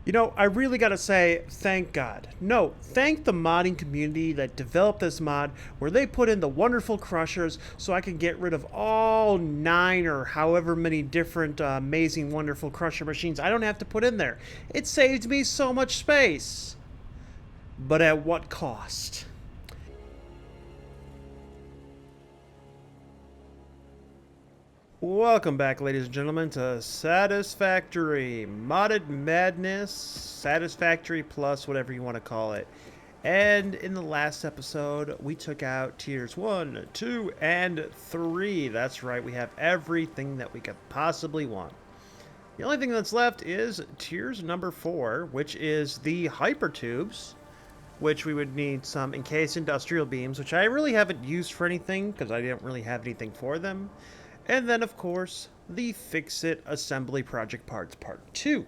You know, I really gotta say, thank God. No, thank the modding community that developed this mod where they put in the wonderful crushers so I can get rid of all 9 or however many different amazing, wonderful crusher machines I don't have to put in there. It saved me so much space. But at what cost? Welcome back, ladies and gentlemen, to Satisfactory Modded Madness, Satisfactory Plus, whatever you want to call it. And in the last episode, we took out tiers 1, 2, and 3. That's right, we have everything that we could possibly want. The only thing that's left is tiers number 4, which is the hypertubes, which we would need some encased industrial beams, which I really haven't used for anything because I didn't really have anything for them. And then, of course, the Fix-It Assembly Project Parts Part 2.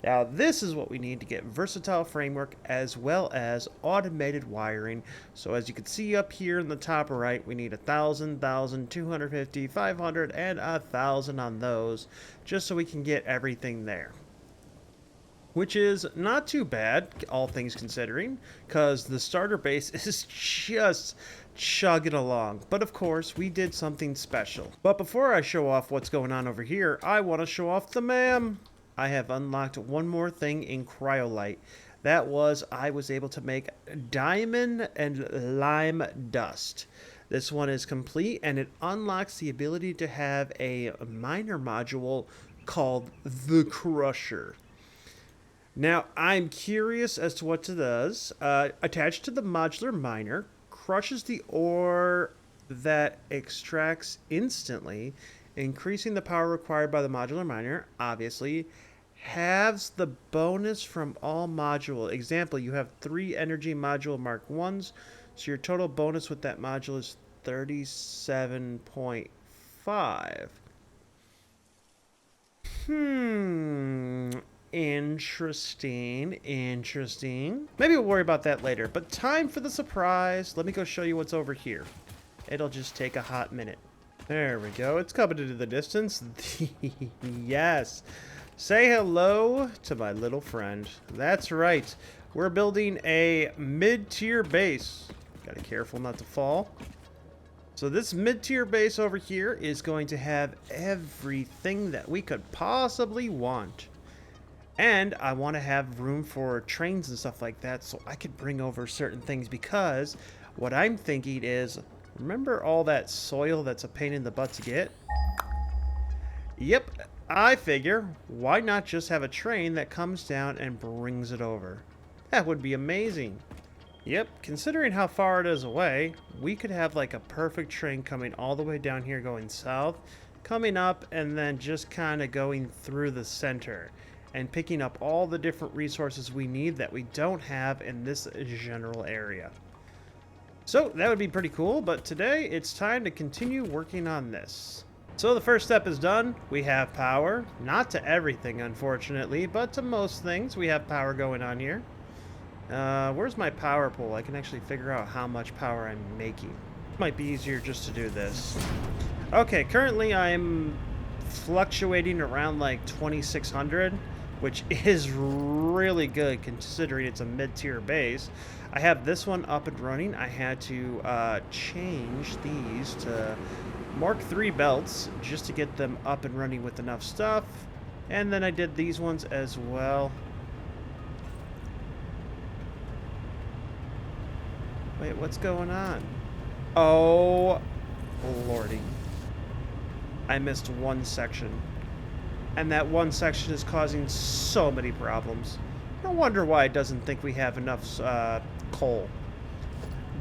Now, this is what we need to get versatile framework as well as automated wiring. So as you can see up here in the top right, we need 1,000, 250, 500, and 1,000 on those, just so we can get everything there. Which is not too bad, all things considering, because the starter base is just chugging along. But of course, we did something special. But before I show off what's going on over here, I want to show off the MAM. I have unlocked one more thing in Cryolite. That was, I was able to make diamond and lime dust. This one is complete, and it unlocks the ability to have a miner module called the Crusher. Now, I'm curious as to what it does. Attached to the modular miner, crushes the ore that extracts instantly, increasing the power required by the modular miner, obviously, halves the bonus from all module. Example, you have 3 energy module Mark 1s, so your total bonus with that module is 37.5. Interesting. Maybe we'll worry about that later, but time for the surprise. Let me go show you what's over here. It'll just take a hot minute. There we go. It's coming into the distance. Yes. Say hello to my little friend. That's right. We're building a mid-tier base. Gotta be careful not to fall. So this mid-tier base over here is going to have everything that we could possibly want. And I want to have room for trains and stuff like that so I could bring over certain things, because what I'm thinking is, remember all that soil that's a pain in the butt to get? Yep, I figure, why not just have a train that comes down and brings it over? That would be amazing. Yep, considering how far it is away, we could have like a perfect train coming all the way down here going south, coming up, and then just kind of going through the center and picking up all the different resources we need that we don't have in this general area. So that would be pretty cool, but today it's time to continue working on this. So the first step is done. We have power, not to everything unfortunately, but to most things we have power going on here. Where's my power pole? I can actually figure out how much power I'm making. Might be easier just to do this. Okay, currently I'm fluctuating around like 2,600, which is really good considering it's a mid-tier base. I have this one up and running. I had to change these to Mark III belts just to get them up and running with enough stuff. And then I did these ones as well. Wait, what's going on? Oh, lordy. I missed one section. And that one section is causing so many problems. No wonder why it doesn't think we have enough coal.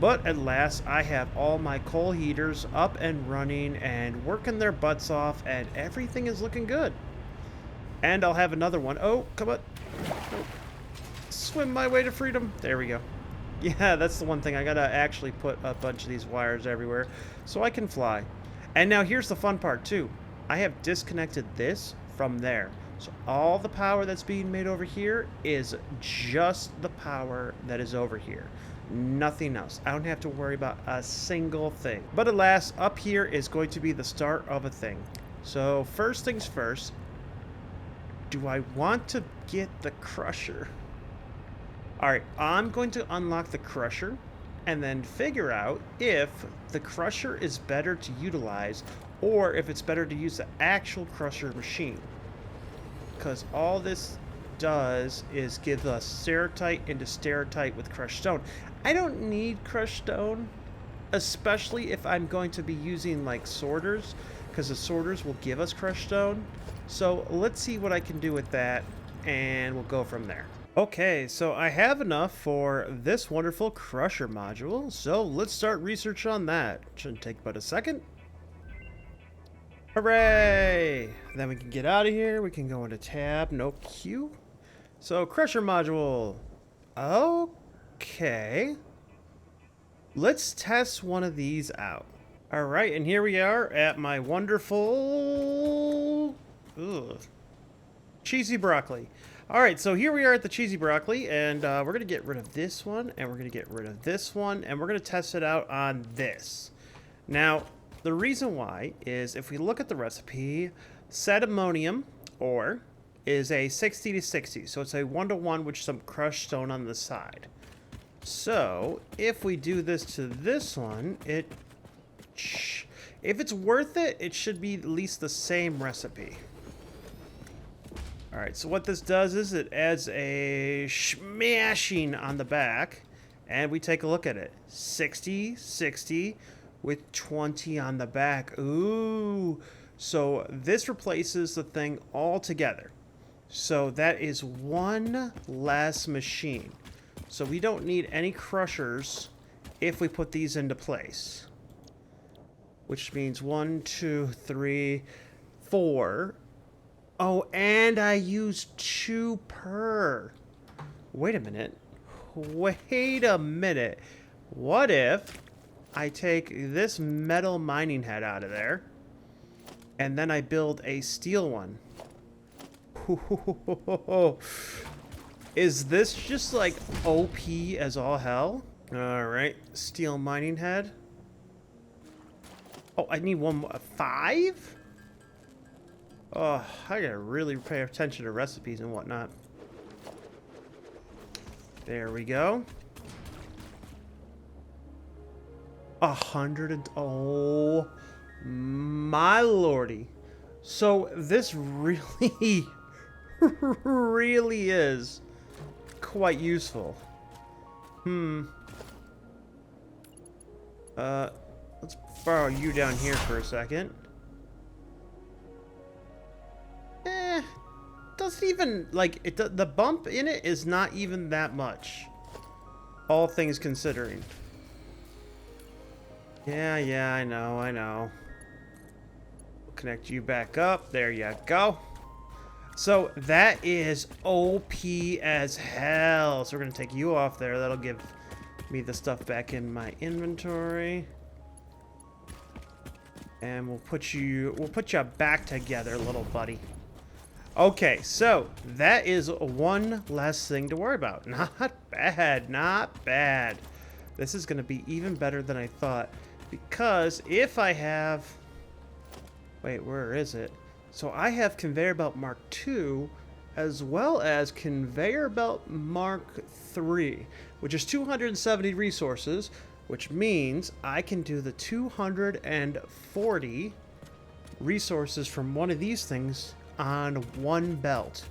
But at last, I have all my coal heaters up and running and working their butts off, and everything is looking good. And I'll have another one. Oh, come on. Oh. Swim my way to freedom. There we go. Yeah, that's the one thing. I gotta actually put a bunch of these wires everywhere so I can fly. And now here's the fun part too. I have disconnected this from there. So all the power that's being made over here is just the power that is over here. Nothing else. I don't have to worry about a single thing. But alas, up here is going to be the start of a thing. So first things first, do I want to get the crusher? All right, I'm going to unlock the crusher and then figure out if the crusher is better to utilize or if it's better to use the actual crusher machine. Because all this does is give us ceratite into stereotype with crushed stone. I don't need crushed stone, especially if I'm going to be using like sorters, because the sorters will give us crushed stone. So let's see what I can do with that, and we'll go from there. Okay, so I have enough for this wonderful crusher module, so let's start research on that. Shouldn't take but a second. Hooray! Then we can get out of here. We can go into tab, no queue. So crusher module. Okay. Let's test one of these out. All right, and here we are at my wonderful cheesy broccoli. All right, so here we are at the cheesy broccoli, and we're gonna get rid of this one, and we're gonna get rid of this one, and we're gonna test it out on this. Now, the reason why is if we look at the recipe, said ammonium ore is a 60 to 60, so it's a 1-to-1 with some crushed stone on the side. So if we do this to this one, if it's worth it, it should be at least the same recipe. All right, so what this does is it adds a smashing on the back, and we take a look at it. 60, 60 with 20 on the back. Ooh, so this replaces the thing altogether. So that is one less machine. So we don't need any crushers if we put these into place. Which means 1, 2, 3, 4. Oh, and I used 2 per. Wait a minute. Wait a minute. What if I take this metal mining head out of there and then I build a steel one? Is this just like OP as all hell? All right, steel mining head. Oh, I need one more. 5? Oh, I gotta really pay attention to recipes and whatnot. There we go. 100 and oh my lordy. So this really really is quite useful. Let's borrow you down here for a second. Doesn't even like it. The bump in it is not even that much, all things considering. Yeah, I know. Connect you back up. There you go. So that is OP as hell. So we're gonna take you off there. That'll give me the stuff back in my inventory. And we'll put you back together, little buddy. Okay, so that is one less thing to worry about. Not bad, not bad. This is gonna be even better than I thought. Because if I have... Wait, where is it? So I have Conveyor Belt Mark II as well as Conveyor Belt Mark III, which is 270 resources, which means I can do the 240 resources from one of these things on one belt.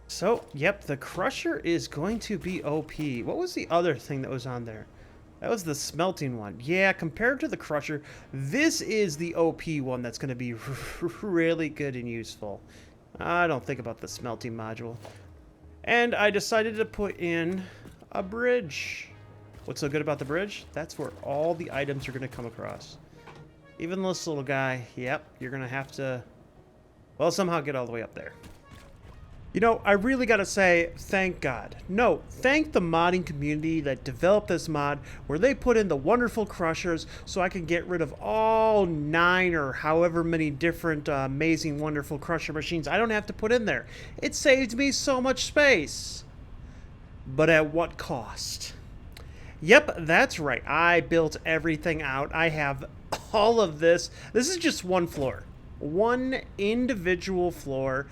So, yep, the crusher is going to be OP. What was the other thing that was on there? That was the smelting one. Yeah, compared to the crusher, this is the OP one that's going to be really good and useful. I don't think about the smelting module. And I decided to put in a bridge. What's so good about the bridge? That's where all the items are going to come across. Even this little guy, yep, you're going to have to, well, somehow get all the way up there. You know, I really gotta say, thank God. No, thank the modding community that developed this mod where they put in the wonderful crushers so I can get rid of all 9 or however many different amazing, wonderful crusher machines I don't have to put in there. It saved me so much space. But at what cost? Yep, that's right. I built everything out. I have all of this. This is just one floor. one individual floor.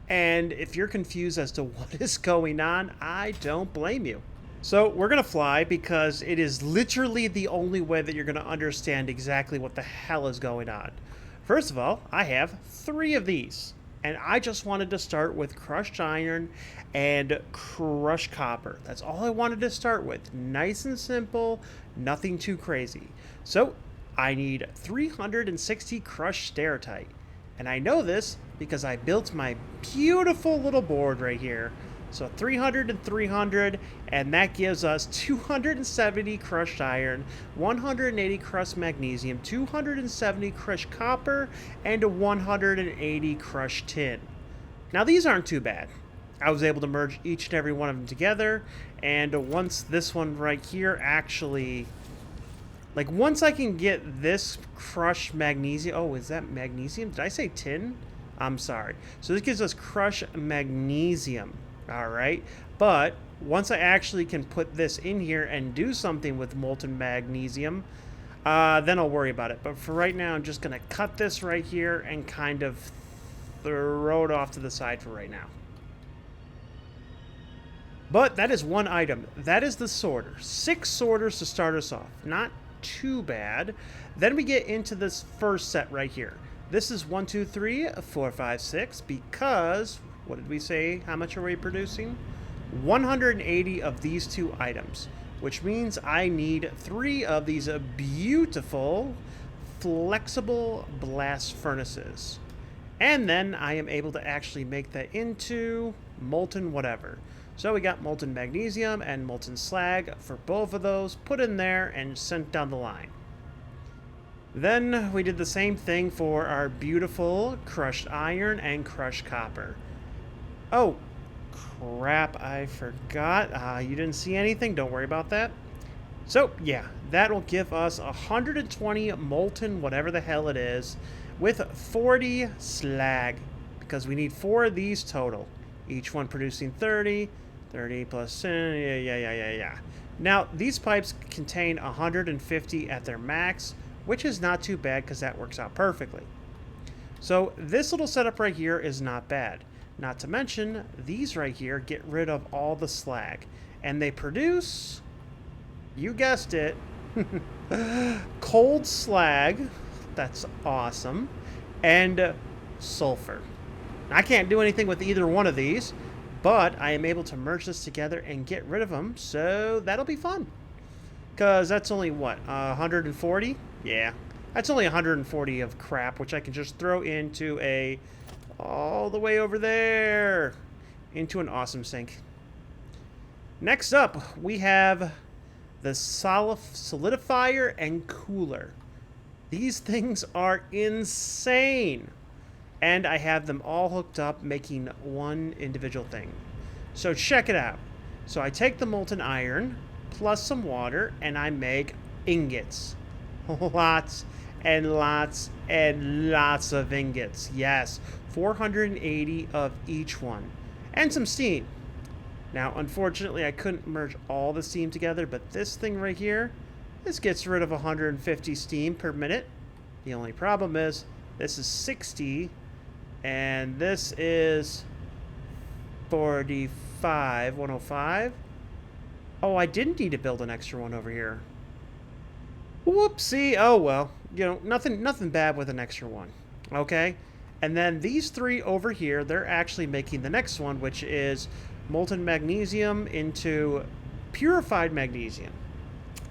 And if you're confused as to what is going on, I don't blame you. So we're going to fly because it is literally the only way that you're going to understand exactly what the hell is going on. First of all, I have 3 of these. And I just wanted to start with crushed iron and crushed copper. That's all I wanted to start with. Nice and simple, nothing too crazy. So I need 360 crushed stereotype. And I know this because I built my beautiful little board right here. So 300 and 300, and that gives us 270 crushed iron, 180 crushed magnesium, 270 crushed copper, and 180 crushed tin. Now these aren't too bad. I was able to merge each and every one of them together, and once this one right here actually... Like, once I can get this crushed magnesium... Oh, is that magnesium? Did I say tin? I'm sorry. So this gives us crushed magnesium. Alright, but once I actually can put this in here and do something with molten magnesium, then I'll worry about it. But for right now, I'm just going to cut this right here and kind of throw it off to the side for right now. But that is one item. That is the sorter. 6 sorters to start us off. Not too bad. Then we get into this first set right here. This is 1, 2, 3, 4, 5, 6, because... What did we say? How much are we producing? 180 of these 2 items, which means I need 3 of these beautiful, flexible blast furnaces. And then I am able to actually make that into molten whatever. So we got molten magnesium and molten slag for both of those, put in there and sent down the line. Then we did the same thing for our beautiful crushed iron and crushed copper. Oh, crap, I forgot. You didn't see anything? Don't worry about that. So, yeah, that will give us 120 molten whatever the hell it is with 40 slag, because we need 4 of these total. Each one producing 30 plus... yeah. Now, these pipes contain 150 at their max, which is not too bad because that works out perfectly. So, this little setup right here is not bad. Not to mention, these right here get rid of all the slag. And they produce, you guessed it, cold slag. That's awesome. And sulfur. I can't do anything with either one of these, but I am able to merge this together and get rid of them. So that'll be fun. Because that's only, what, 140? Yeah. That's only 140 of crap, which I can just throw into a... all the way over there into an awesome sink. Next up, we have the solidifier and cooler. These things are insane. And I have them all hooked up, making one individual thing. So check it out. So I take the molten iron plus some water and I make ingots. Lots and lots and lots of ingots. Yes. 480 of each one, and some steam. Now, unfortunately, I couldn't merge all the steam together, but this thing right here, this gets rid of 150 steam per minute. The only problem is this is 60, and this is 45, 105. Oh, I didn't need to build an extra one over here. Whoopsie. Oh, well, you know, nothing bad with an extra one. Okay? And then these 3 over here, they're actually making the next one, which is molten magnesium into purified magnesium.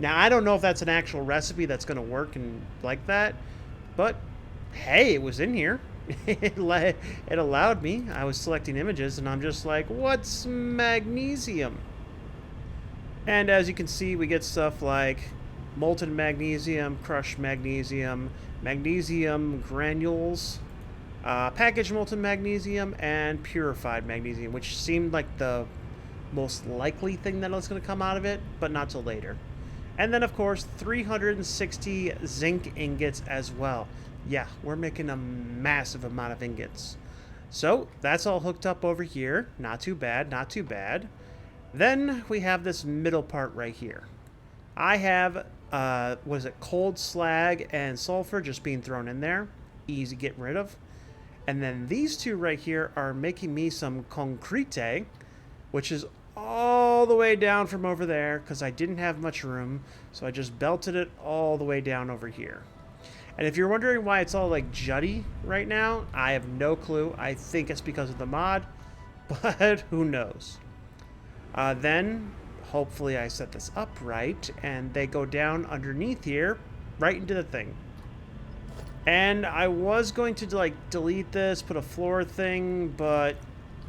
Now, I don't know if that's an actual recipe that's going to work and like that, but hey, it was in here. It allowed me. I was selecting images, and I'm just like, what's magnesium? And as you can see, we get stuff like molten magnesium, crushed magnesium, magnesium granules, packaged molten magnesium, and purified magnesium, which seemed like the most likely thing that was going to come out of it, but not till later. And then, of course, 360 zinc ingots as well. Yeah, we're making a massive amount of ingots. So that's all hooked up over here. Not too bad, not too bad. Then we have this middle part right here. I have, cold slag and sulfur just being thrown in there. easy getting rid of. And then these two right here are making me some concrete, which is all the way down from over there because I didn't have much room. So I just belted it all the way down over here. And if you're wondering why it's all like jutty right now, I have no clue. I think it's because of the mod, but who knows. Then hopefully I set this up right and they go down underneath here right into the thing. And I was going to like delete this, put a floor thing, but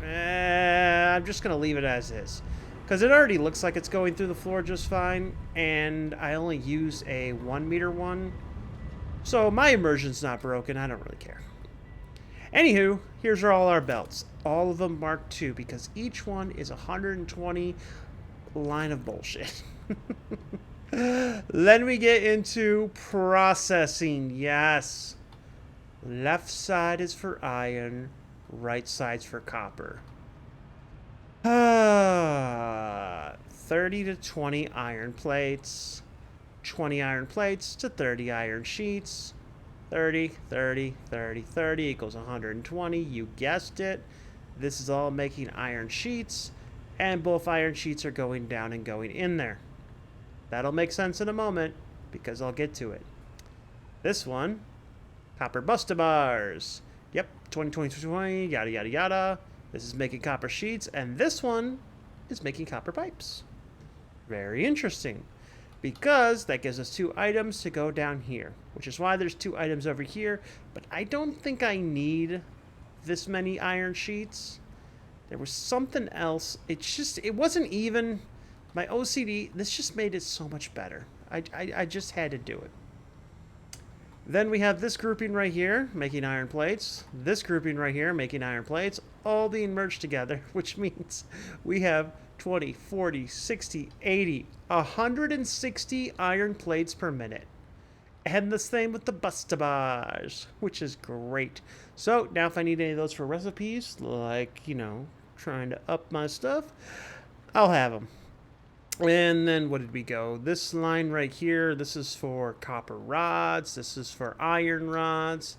I'm just going to leave it as is. Because it already looks like it's going through the floor just fine, and I only use a 1 meter one. So my immersion's not broken, I don't really care. Anywho, here's all our belts. All of them marked II, because each one is 120 line of bullshit. Then we get into processing. Yes. Left side is for iron, right side's for copper. 30 to 20 iron plates, 20 iron plates to 30 iron sheets, 30, 30, 30, 30 equals 120. You guessed it. This is all making iron sheets, and both iron sheets are going down and going in there. That'll make sense in a moment, because I'll get to it. This one, copper buster bars. Yep, 20, 20, 20, yada, yada, yada. This is making copper sheets, and this one is making copper pipes. Very interesting, because that gives us 2 items to go down here, which is why there's 2 items over here, but I don't think I need this many iron sheets. There was something else. It wasn't even... My OCD, this just made it so much better. I just had to do it. Then we have this grouping right here, making iron plates. This grouping right here, making iron plates, all being merged together, which means we have 20, 40, 60, 80, 160 iron plates per minute. And the same with the buster bars, which is great. So now if I need any of those for recipes, like, you know, trying to up my stuff, I'll have them. And then what did we go? This line right here, this is for copper rods. This is for iron rods.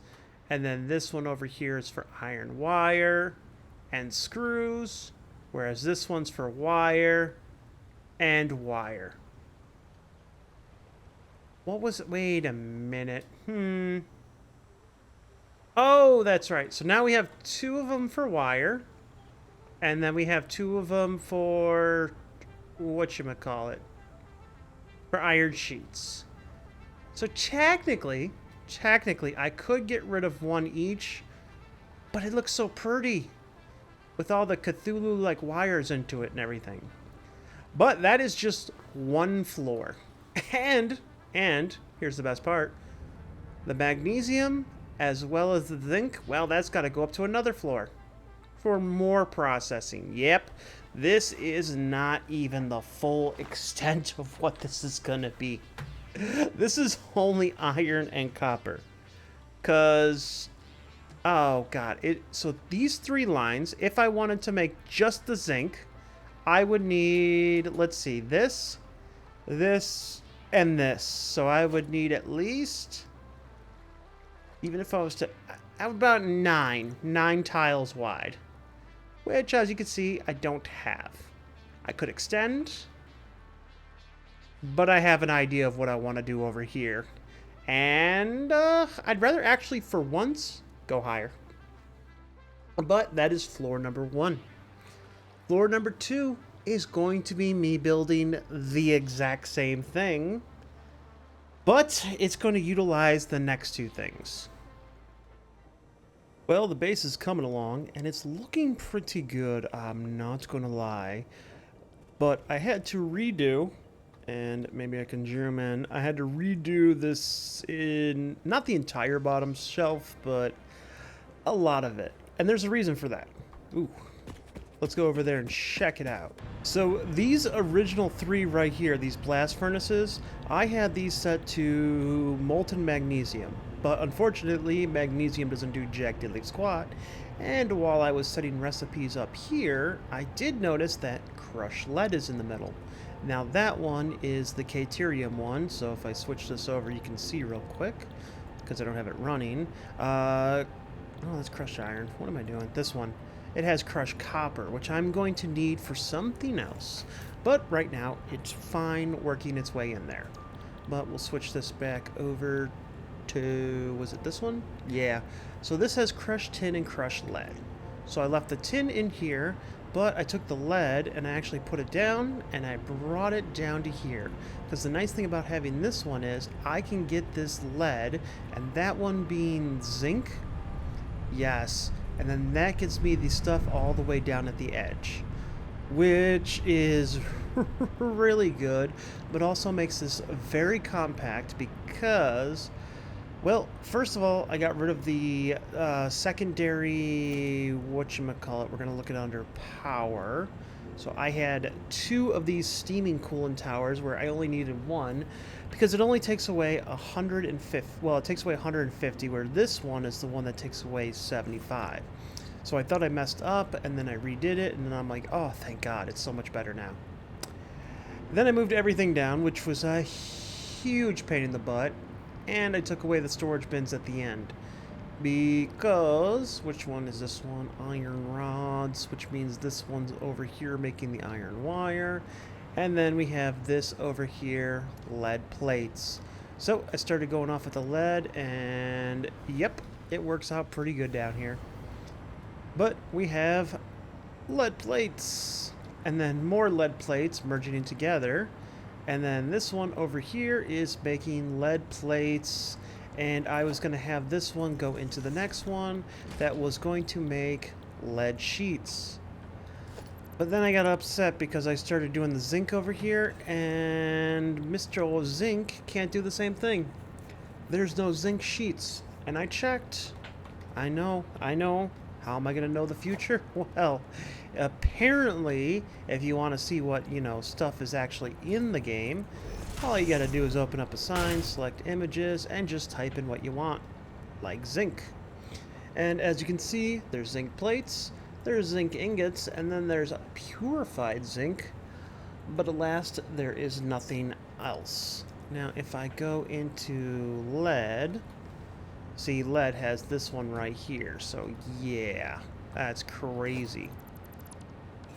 And then this one over here is for iron wire and screws. Whereas this one's for wire and wire. What was it? Wait a minute. Oh, that's right. So now we have 2 of them for wire. And then we have 2 of them for... whatchamacallit, for iron sheets. So technically, I could get rid of 1 each, but it looks so pretty with all the Cthulhu-like wires into it and everything. But that is just 1 floor. And here's the best part. The magnesium, as well as the zinc, well, that's got to go up to another floor for more processing. Yep. This is not even the full extent of what this is going to be. This is only iron and copper. Because, oh god. So these 3 lines, if I wanted to make just the zinc, I would need, let's see, this, and this. So I would need at least, even if I was to, about 9 tiles wide. Which, as you can see, I don't have. I could extend, but I have an idea of what I want to do over here. And I'd rather actually, for once, go higher. But that is floor number 1. Floor number 2 is going to be me building the exact same thing, but it's going to utilize the next 2 things. Well, the base is coming along, and it's looking pretty good, I'm not going to lie. But I had to redo, and maybe I can zoom in, I had to redo this in, not the entire bottom shelf, but a lot of it. And there's a reason for that. Ooh, let's go over there and check it out. So these original 3 right here, these blast furnaces, I had these set to molten magnesium. But unfortunately, magnesium doesn't do jack diddly squat. And while I was setting recipes up here, I did notice that crushed lead is in the middle. Now that one is the Caterium one, so if I switch this over, you can see real quick. because I don't have it running. Oh, that's crushed iron. What am I doing? This one. It has crushed copper, which I'm going to need for something else. But right now, it's fine working its way in there. But we'll switch this back over to... was it this one? Yeah. So this has crushed tin and crushed lead. So I left the tin in here, but I took the lead and I actually put it down and I brought it down to here. Because the nice thing about having this one is I can get this lead, and that one being zinc. Yes. And then that gets me the stuff all the way down at the edge, which is really good, but also makes this very compact because, well, first of all, I got rid of the secondary, whatchamacallit, we're going to look at under power. So I had 2 of these steaming coolant towers where I only needed 1 because it only takes away 150, well, it takes away 150, where this one is the one that takes away 75. So I thought I messed up, and then I redid it, and then I'm like, oh, thank God, it's so much better now. Then I moved everything down, which was a huge pain in the butt, and I took away the storage bins at the end. Because, which one is this one? Iron rods, which means this one's over here making the iron wire. And then we have this over here, lead plates. So I started going off with the lead, and yep, it works out pretty good down here. But we have lead plates, and then more lead plates merging in together. And then this one over here is making lead plates, and I was going to have this one go into the next one that was going to make lead sheets. But then I got upset because I started doing the zinc over here, and Mr. Zinc can't do the same thing. There's no zinc sheets, and I checked. I know. How am I going to know the future? Well, apparently, if you want to see what, stuff is actually in the game, all you got to do is open up a sign, select images, and just type in what you want, like zinc. And as you can see, there's zinc plates, there's zinc ingots, and then there's purified zinc, but at last, there is nothing else. Now, if I go into lead, see, lead has this one right here, so yeah, that's crazy.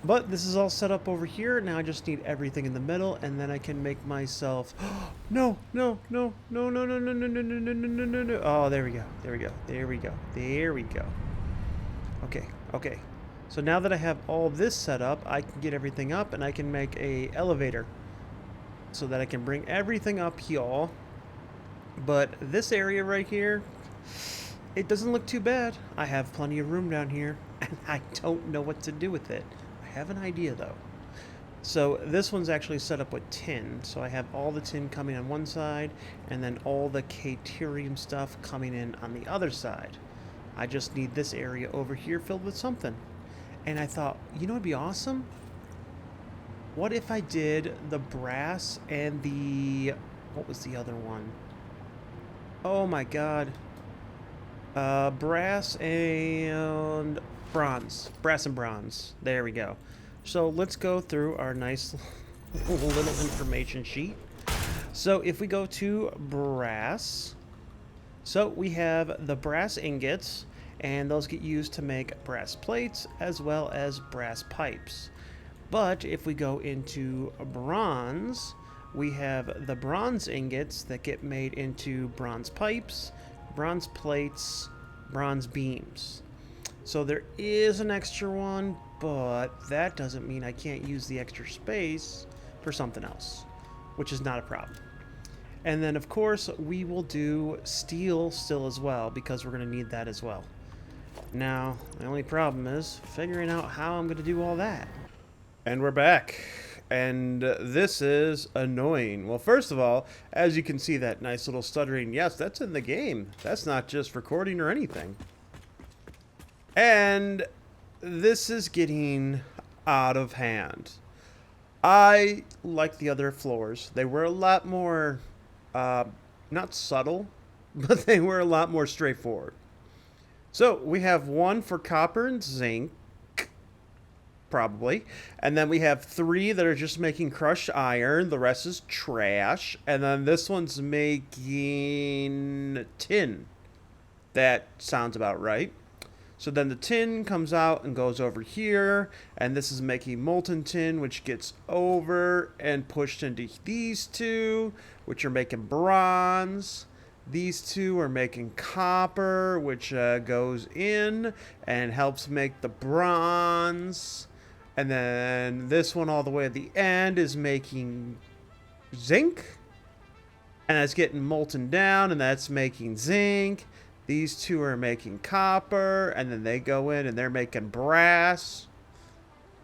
But this is all set up over here. Now I just need everything in the middle, and then I can make myself... No. Oh, there we go. Okay. So now that I have all this set up, I can get everything up, and I can make a elevator so that I can bring everything up here. But this area right here, it doesn't look too bad. I have plenty of room down here, and I don't know what to do with it. I have an idea, though. So this one's actually set up with tin. So I have all the tin coming on one side, and then all the Caterium stuff coming in on the other side. I just need this area over here filled with something. And I thought, it'd be awesome? What if I did the brass and the... what was the other one? Oh my god. Brass and bronze. Brass and bronze. There we go. So let's go through our nice little information sheet. So if we go to brass, so we have the brass ingots, and those get used to make brass plates as well as brass pipes. But if we go into bronze, we have the bronze ingots that get made into bronze pipes, bronze plates, bronze beams. So there is an extra one, but that doesn't mean I can't use the extra space for something else, which is not a problem. And then, of course, we will do steel still as well, because we're going to need that as well. Now, the only problem is figuring out how I'm going to do all that. And we're back. And this is annoying. Well, first of all, as you can see, that nice little stuttering, yes, that's in the game. That's not just recording or anything. And this is getting out of hand. I like the other floors. They were a lot more, not subtle, but they were a lot more straightforward. So we have one for copper and zinc, probably. And then we have 3 that are just making crushed iron. The rest is trash. And then this one's making tin. That sounds about right. So then the tin comes out and goes over here, and this is making molten tin, which gets over and pushed into these 2, which are making bronze. These 2 are making copper, which goes in and helps make the bronze. And then this one all the way at the end is making zinc, and that's getting molten down, and that's making zinc. These 2 are making copper, and then they go in and they're making brass.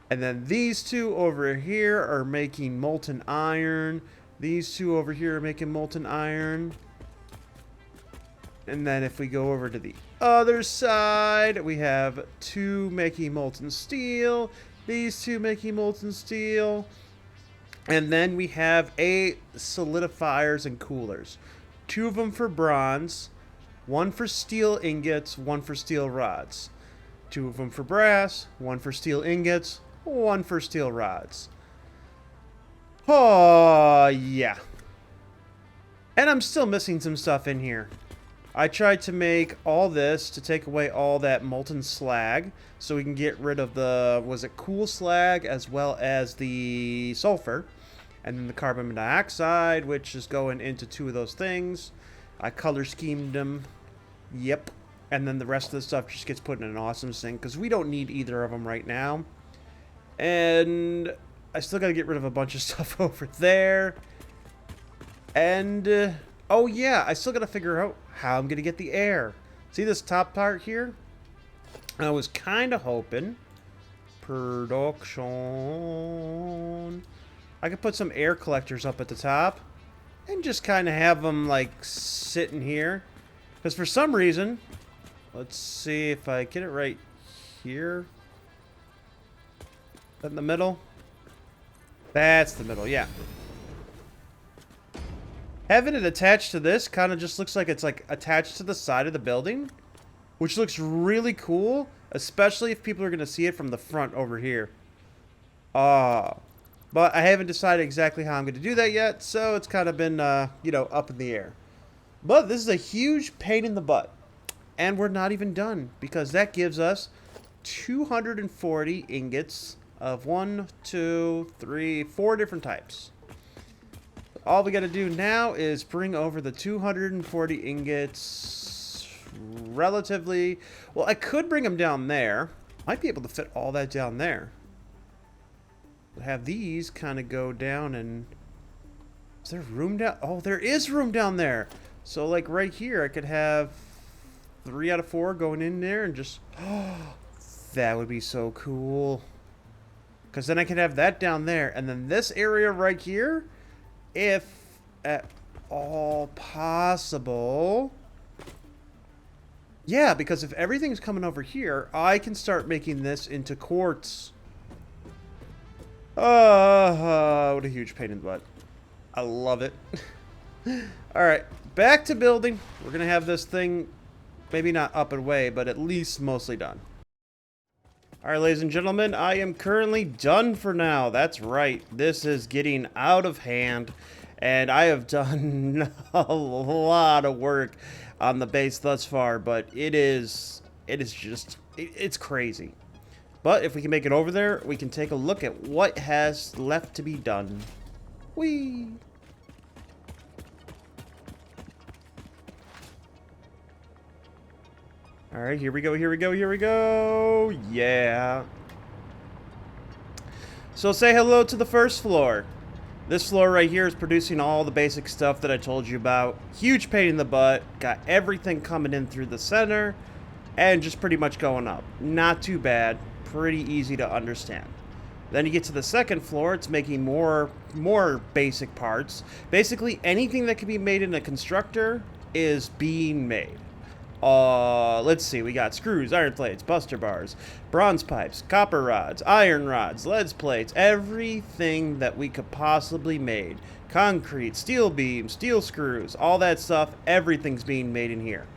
And then these 2 over here are making molten iron. These 2 over here are making molten iron. And then if we go over to the other side, we have 2 making molten steel. These 2 making molten steel. And then we have 8 solidifiers and coolers. 2 of them for bronze. 1 for steel ingots, 1 for steel rods. 2 of them for brass, 1 for steel ingots, 1 for steel rods. Oh, yeah. And I'm still missing some stuff in here. I tried to make all this to take away all that molten slag so we can get rid of the, was it cool slag, as well as the sulfur. And then the carbon dioxide, which is going into 2 of those things. I color schemed them. Yep. And then the rest of the stuff just gets put in an awesome sink because we don't need either of them right now. And I still got to get rid of a bunch of stuff over there. And, oh yeah, I still got to figure out how I'm going to get the air. See this top part here? I was kind of hoping production. I could put some air collectors up at the top and just kind of have them like sitting here. Because for some reason, let's see if I get it right here. Is that in the middle? That's the middle, yeah. Having it attached to this kind of just looks like it's like attached to the side of the building, which looks really cool, especially if people are going to see it from the front over here. But I haven't decided exactly how I'm going to do that yet, so it's kind of been, you know, up in the air. But this is a huge pain in the butt. And we're not even done, because that gives us 240 ingots of 1, 2, 3, 4 different types. All we got to do now is bring over the 240 ingots relatively. Well, I could bring them down there. Might be able to fit all that down there. Have these kind of go down and... Is there room down? Oh, there is room down there. So, like, right here, I could have 3 out of 4 going in there and just... Oh, that would be so cool. Because then I could have that down there. And then this area right here, if at all possible... Yeah, because if everything's coming over here, I can start making this into quartz. What a huge pain in the butt. I love it. Alright, back to building. We're going to have this thing, maybe not up and away, but at least mostly done. Alright, ladies and gentlemen, I am currently done for now. That's right. This is getting out of hand, and I have done a lot of work on the base thus far, but it's crazy. But if we can make it over there, we can take a look at what has left to be done. Whee! Alright, here we go, here we go, here we go! Yeah! So say hello to the first floor. This floor right here is producing all the basic stuff that I told you about. Huge pain in the butt. Got everything coming in through the center. And just pretty much going up. Not too bad. Pretty easy to understand. Then you get to the second floor, it's making more basic parts. Basically, anything that can be made in a constructor is being made. Let's see, we got screws, iron plates, buster bars, bronze pipes, copper rods, iron rods, lead plates, everything that we could possibly made. Concrete, steel beams, steel screws, all that stuff, everything's being made in here.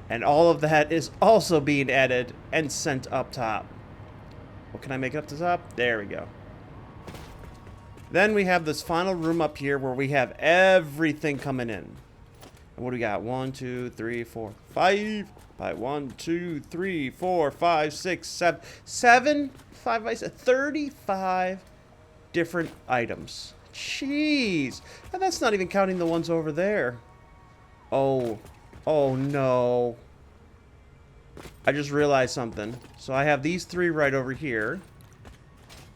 And all of that is also being added and sent up top. What can I make it up to the top? There we go. Then we have this final room up here where we have everything coming in. And what do we got? 1, 2, 3, 4, 5. By 1, 2, 3, 4, 5, 6, 7. 7? 5 by 35 different items. Jeez. And that's not even counting the ones over there. Oh. Oh no. I just realized something. So I have these 3 right over here.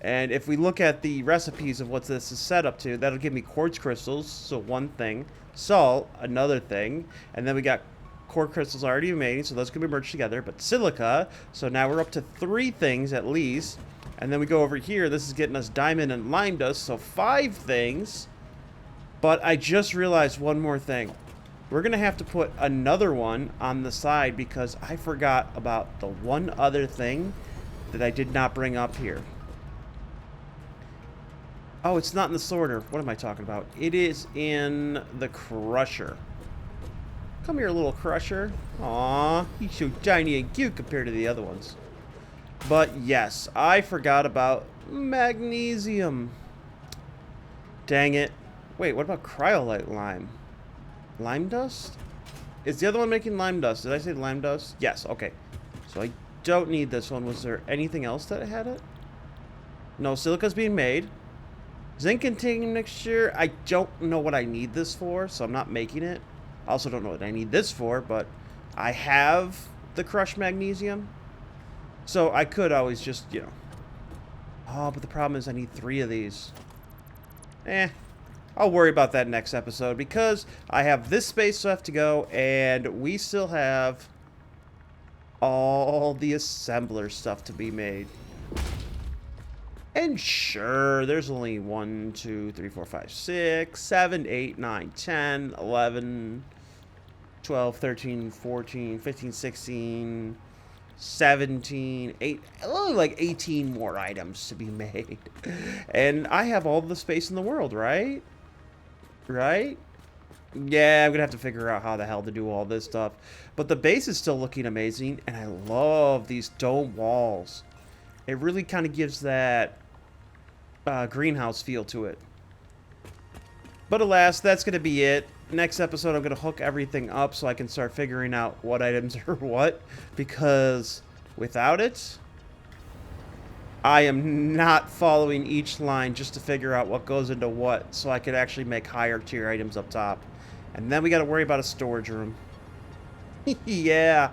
And if we look at the recipes of what this is set up to, that'll give me quartz crystals, so 1 thing. Salt, another thing. And then we got quartz crystals already made, so those can be merged together. But silica, so now we're up to 3 things at least. And then we go over here, this is getting us diamond and lime dust, so 5 things. But I just realized one more thing. We're going to have to put another one on the side because I forgot about the one other thing that I did not bring up here. Oh, it's not in the sorter. What am I talking about? It is in the crusher. Come here, little crusher. Aw, he's so tiny and cute compared to the other ones. But yes, I forgot about magnesium. Dang it. Wait, what about cryolite lime? Lime dust? Is the other one making lime dust? Did I say lime dust? Yes, okay. So I don't need this one. Was there anything else that had it? No, silica's being made. Zinc and titanium mixture, I don't know what I need this for, so I'm not making it. I also don't know what I need this for, but I have the crushed magnesium. So I could always just, you know. Oh, but the problem is I need 3 of these. I'll worry about that next episode because I have this space left to go and we still have all the assembler stuff to be made. And sure, there's only 1, 2, 3, 4, 5, 6, 7, 8, 9, 10, 11, 12, 13, 14, 15, 16, 17, 8, only like 18 more items to be made. And I have all the space in the world, right? Right? Yeah, I'm going to have to figure out how the hell to do all this stuff. But the base is still looking amazing, and I love these dome walls. It really kind of gives that greenhouse feel to it. But alas, that's going to be it. Next episode, I'm going to hook everything up so I can start figuring out what items are what. Because without it, I am not following each line just to figure out what goes into what. So I could actually make higher tier items up top. And then we got to worry about a storage room. Yeah.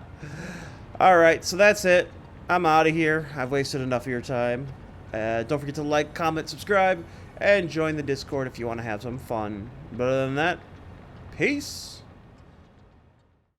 Alright, so that's it. I'm out of here. I've wasted enough of your time. Don't forget to like, comment, subscribe, and join the Discord if you want to have some fun. But other than that, peace.